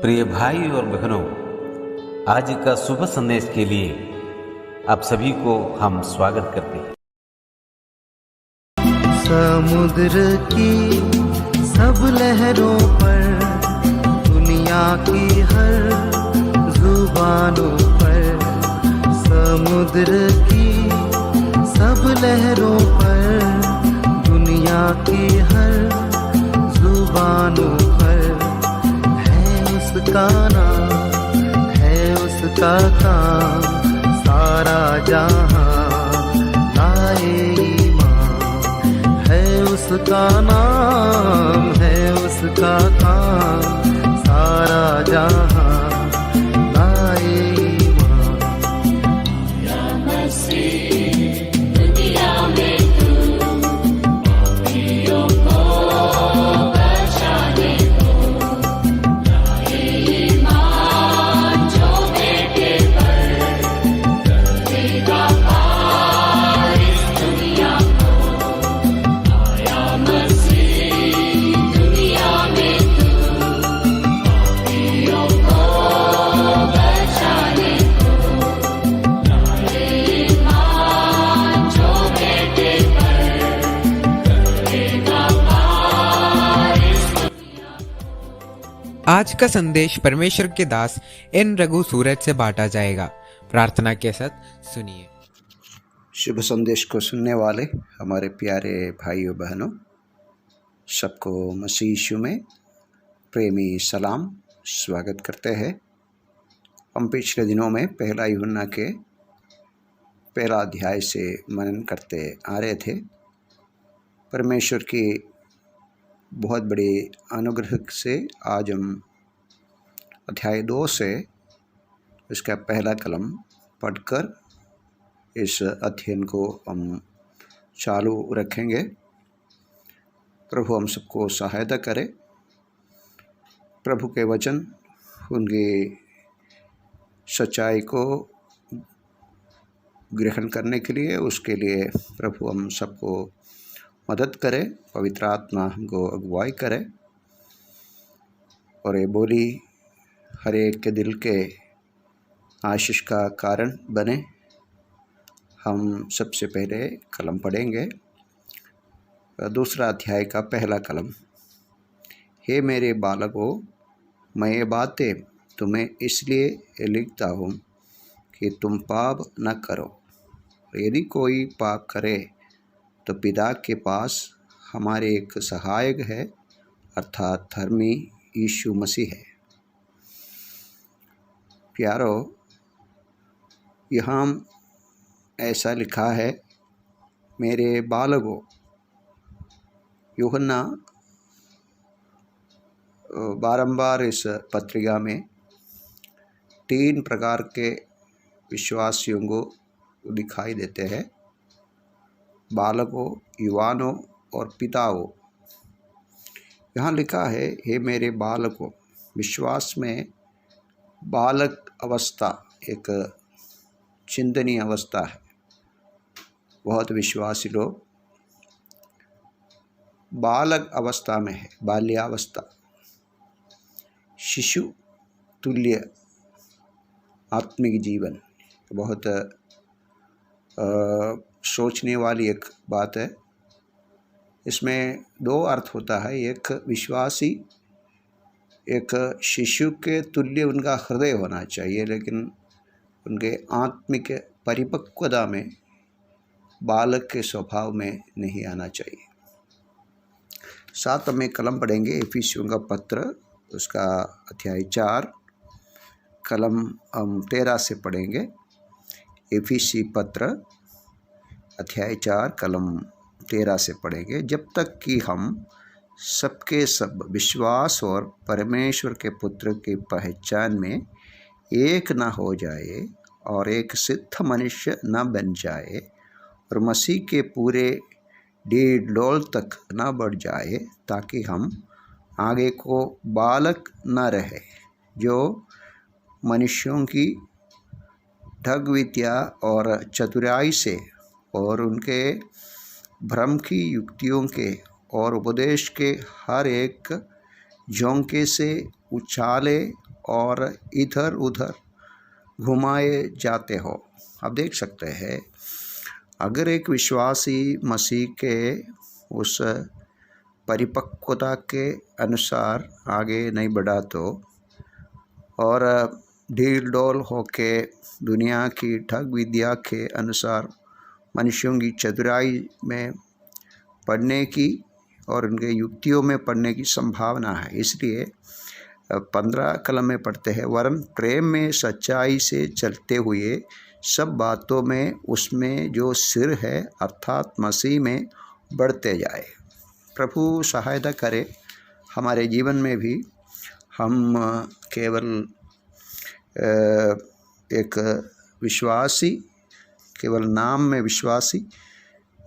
प्रिय भाई और बहनों, आज का शुभ संदेश के लिए आप सभी को हम स्वागत करते हैं। समुद्र की सब लहरों पर, दुनिया की हर जुबानों पर, समुद्र की सब लहरों पर, दुनिया की हर जुबानों पर है उसका नाम, है उसका काम, सारा जहां लाए ईमान। है उसका नाम, है उसका काम, सारा जहां लाए ईमान। या मसीह दुनिया में तू पापियों को बचाने को लाए ईमान, जो बेटे पर करेगा पार इस दुनिया को। आया मसीह दुनिया में तू पापियों को बचाने को लाए ईमान, जो बेटे पर करेगा पार इस दुनिया को। आज का संदेश परमेश्वर के दास एन रघु सूरज से बांटा जाएगा। प्रार्थना के साथ सुनिए। शुभ संदेश को सुनने वाले हमारे प्यारे भाइयों बहनों, सबको मसीह यीशु में प्रेमी सलाम, स्वागत करते हैं। हम पिछले दिनों में पहला यूहन्ना के पहला अध्याय से मनन करते आ रहे थे। परमेश्वर की बहुत बड़ी अनुग्रह से आज हम अध्याय 2 से उसका पहला कलम पढ़कर इस अध्ययन को हम चालू रखेंगे। प्रभु हम सबको सहायता करे। प्रभु के वचन उनकी सच्चाई को ग्रहण करने के लिए, उसके लिए प्रभु हम सबको मदद करे। पवित्र आत्मा हमको अगुवाई करे और ये बोली हर एक के दिल के आशीष का कारण बने। हम सबसे पहले कलम पढ़ेंगे, दूसरा अध्याय का पहला कलम। हे मेरे बालकों, मैं ये बातें तुम्हें इसलिए लिखता हूँ कि तुम पाप न करो। यदि कोई पाप करे तो पिता के पास हमारे एक सहायक है, अर्थात धर्मी यीशु मसीह है। प्यारो, यहाँ ऐसा लिखा है, मेरे बालकों। यूहन्ना बारंबार इस पत्रिका में 3 प्रकार के विश्वासियों को दिखाई देते हैं, बालकों, युवानों और पिताओं। यहाँ लिखा है, हे मेरे बालकों। विश्वास में बालक अवस्था एक चिंतनीय अवस्था है। बहुत विश्वासी लोग बालक अवस्था में है, बाल्यावस्था, शिशु तुल्य आत्मिक जीवन। बहुत सोचने वाली एक बात है। इसमें 2 अर्थ होता है। एक विश्वासी, एक शिशु के तुल्य उनका हृदय होना चाहिए, लेकिन उनके आत्मिक परिपक्वता में बालक के स्वभाव में नहीं आना चाहिए। साथ में कलम पढ़ेंगे इफिसियों का पत्र, उसका अध्याय 4 कलम हम 13 से पढ़ेंगे। इफिसी पत्र अध्याय 4 कलम 13 से पढ़ेंगे। जब तक कि हम सबके सब विश्वास और परमेश्वर के पुत्र की पहचान में एक न हो जाए और एक सिद्ध मनुष्य न बन जाए और मसीह के पूरे डीड डोल तक न बढ़ जाए, ताकि हम आगे को बालक न रहे, जो मनुष्यों की ठग विद्या और चतुराई से और उनके भ्रम की युक्तियों के और उपदेश के हर एक झोंके से उछाले और इधर उधर घुमाए जाते हो। आप देख सकते हैं, अगर एक विश्वासी मसीह के उस परिपक्वता के अनुसार आगे नहीं बढ़ा तो और ढील डोल होके दुनिया की ठग विद्या के अनुसार मनुष्यों की चतुराई में पढ़ने की और उनके युक्तियों में पढ़ने की संभावना है। इसलिए 15 कलम में पढ़ते हैं, वरन प्रेम में सच्चाई से चलते हुए सब बातों में उसमें जो सिर है अर्थात मसीह में बढ़ते जाए। प्रभु सहायता करे हमारे जीवन में भी हम केवल एक विश्वासी, केवल नाम में विश्वासी,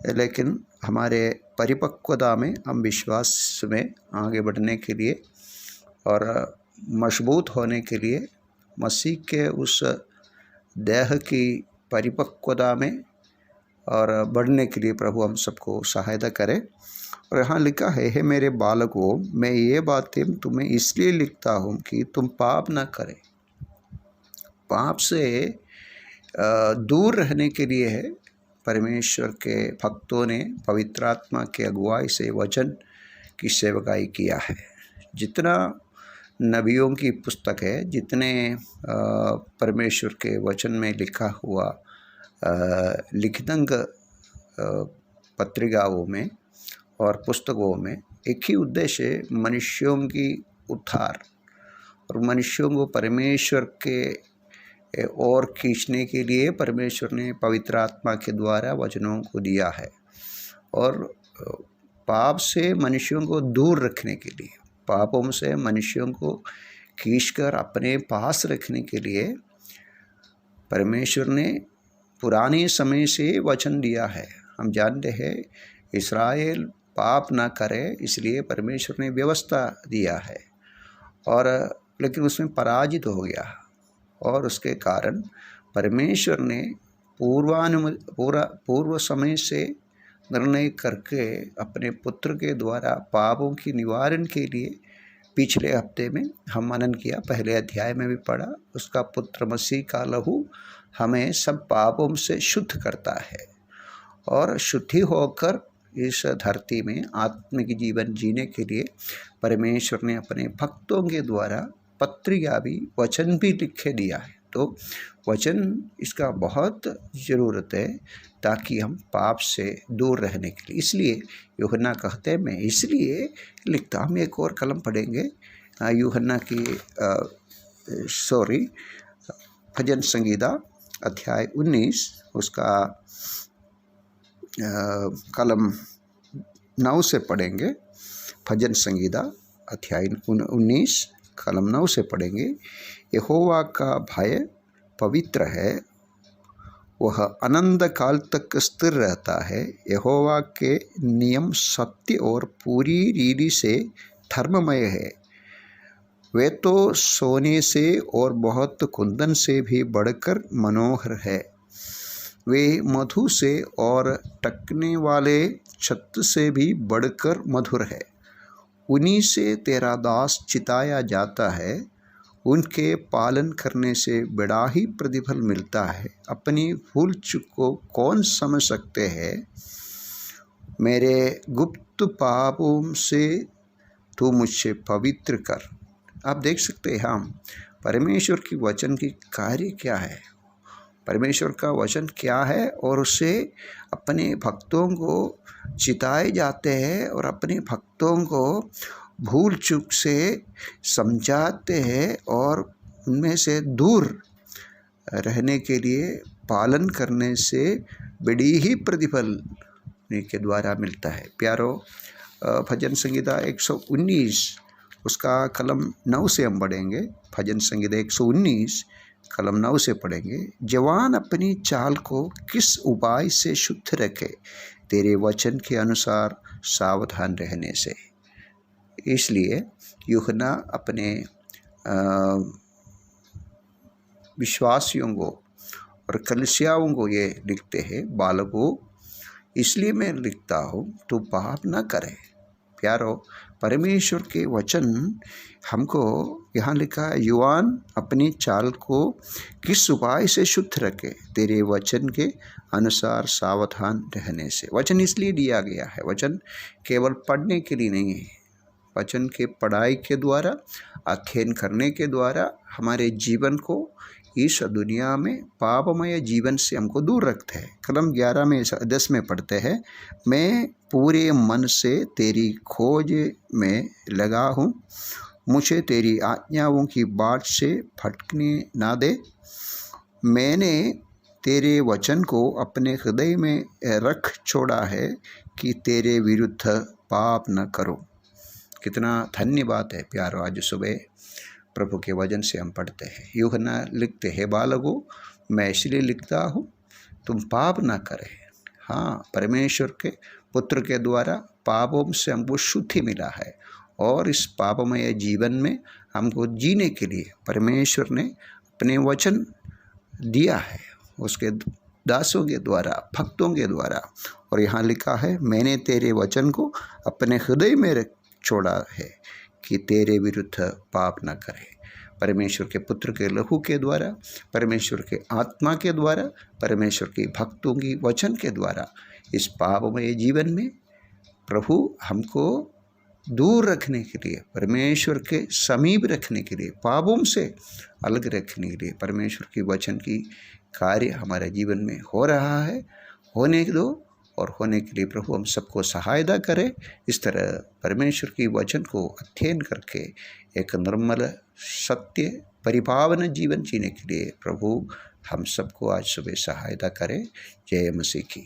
लेकिन हमारे परिपक्वता में हम विश्वास में आगे बढ़ने के लिए और मजबूत होने के लिए मसीह के उस देह की परिपक्वता में और बढ़ने के लिए प्रभु हम सबको सहायता करे। और यहाँ लिखा है, हे मेरे बालकों, मैं ये बातें तुम्हें इसलिए लिखता हूँ कि तुम पाप न करें। पाप से दूर रहने के लिए है परमेश्वर के भक्तों ने पवित्र आत्मा के अगुवाई से वचन की सेवकाई किया है। जितना नबियों की पुस्तक है, जितने परमेश्वर के वचन में लिखा हुआ लिखितंग पत्रिकाओं में और पुस्तकों में एक ही उद्देश्य है, मनुष्यों की उद्धार और मनुष्यों को परमेश्वर के और खींचने के लिए परमेश्वर ने पवित्र आत्मा के द्वारा वचनों को दिया है। और पाप से मनुष्यों को दूर रखने के लिए, पापों से मनुष्यों को खींचकर अपने पास रखने के लिए परमेश्वर ने पुराने समय से वचन दिया है। हम जानते हैं इस्राएल पाप ना करे, इसलिए परमेश्वर ने व्यवस्था दिया है और लेकिन उसमें पराजित हो गया और उसके कारण परमेश्वर ने पूर्व समय से निर्णय करके अपने पुत्र के द्वारा पापों की निवारण के लिए पिछले हफ्ते में हम मनन किया, पहले अध्याय में भी पढ़ा, उसका पुत्र मसीह का लहू हमें सब पापों से शुद्ध करता है और शुद्धि होकर इस धरती में आत्मिक जीवन जीने के लिए परमेश्वर ने अपने भक्तों के द्वारा पत्रिका भी, वचन भी लिखे दिया है। तो वचन इसका बहुत ज़रूरत है ताकि हम पाप से दूर रहने के लिए। इसलिए यूहन्ना कहते हैं, मैं इसलिए लिखता हूँ। एक और कलम पढ़ेंगे यूहन्ना की भजन संगीता अध्याय 19, उसका कलम 9 से पढ़ेंगे। भजन संगीता अध्याय 19 कलम 9 से पढ़ेंगे। यहोवा का भय पवित्र है, वह अनंत काल तक स्थिर रहता है। यहोवा के नियम सत्य और पूरी रीति से धर्ममय है। वे तो सोने से और बहुत कुंदन से भी बढ़कर मनोहर है। वे मधु से और टकने वाले छत्त से भी बढ़कर मधुर है। उन्हीं से तेरा दास चिताया जाता है, उनके पालन करने से बड़ा ही प्रतिफल मिलता है। अपनी भूल चूक को कौन समझ सकते हैं? मेरे गुप्त पापों से तू मुझसे पवित्र कर। आप देख सकते हैं हम परमेश्वर की वचन की कार्य क्या है, परमेश्वर का वचन क्या है और उससे अपने भक्तों को चिताए जाते हैं और अपने भक्तों को भूल चूक से समझाते हैं और उनमें से दूर रहने के लिए पालन करने से बड़ी ही प्रतिफल के द्वारा मिलता है। प्यारो, भजन संगीता 119 उसका कलम 9 से हम पढ़ेंगे। भजन संगीता 119 कलम 9 से पढ़ेंगे। जवान अपनी चाल को किस उपाय से शुद्ध रखे, तेरे वचन के अनुसार सावधान रहने से। इसलिए यूहन्ना अपने विश्वासियों को और कलीसियाओं को ये लिखते हैं, बालकों, इसलिए मैं लिखता हूँ तू पाप न करे। प्यारो, परमेश्वर के वचन हमको यहाँ लिखा है, युवान अपनी चाल को किस उपाय से शुद्ध रखे, तेरे वचन के अनुसार सावधान रहने से। वचन इसलिए दिया गया है, वचन केवल पढ़ने के लिए नहीं है, वचन के पढ़ाई के द्वारा, अध्ययन करने के द्वारा हमारे जीवन को इस दुनिया में पापमय जीवन से हमको दूर रखते हैं। कलम 11 में 10 में पढ़ते हैं, मैं पूरे मन से तेरी खोज में लगा हूँ, मुझे तेरी आज्ञाओं की बाट से भटकने ना दे। मैंने तेरे वचन को अपने हृदय में रख छोड़ा है कि तेरे विरुद्ध पाप न करो। कितना धन्यवाद है प्यारो, आज सुबह प्रभु के वचन से हम पढ़ते हैं। यूहन्ना लिखते हैं, बालकों मैं इसलिए लिखता हूँ तुम पाप ना करें। हाँ, परमेश्वर के पुत्र के द्वारा पापों से हमको शुद्धि मिला है, और इस पापमय जीवन में हमको जीने के लिए परमेश्वर ने अपने वचन दिया है, उसके दासों के द्वारा, भक्तों के द्वारा। और यहाँ लिखा है, मैंने तेरे वचन को अपने हृदय में रख छोड़ा है कि तेरे विरुद्ध पाप न करे। परमेश्वर के पुत्र के लहू के द्वारा, परमेश्वर के आत्मा के द्वारा, परमेश्वर के भक्तों की वचन के द्वारा इस पापमय जीवन में प्रभु हमको दूर रखने के लिए, परमेश्वर के समीप रखने के लिए, पापों से अलग रखने के लिए परमेश्वर की वचन की कार्य हमारे जीवन में हो रहा है। होने दो, और होने के लिए प्रभु हम सबको सहायता करे। इस तरह परमेश्वर की वचन को अध्ययन करके एक निर्मल, सत्य, परिपावन जीवन जीने के लिए प्रभु हम सबको आज सुबह सहायता करे। जय मसीह की।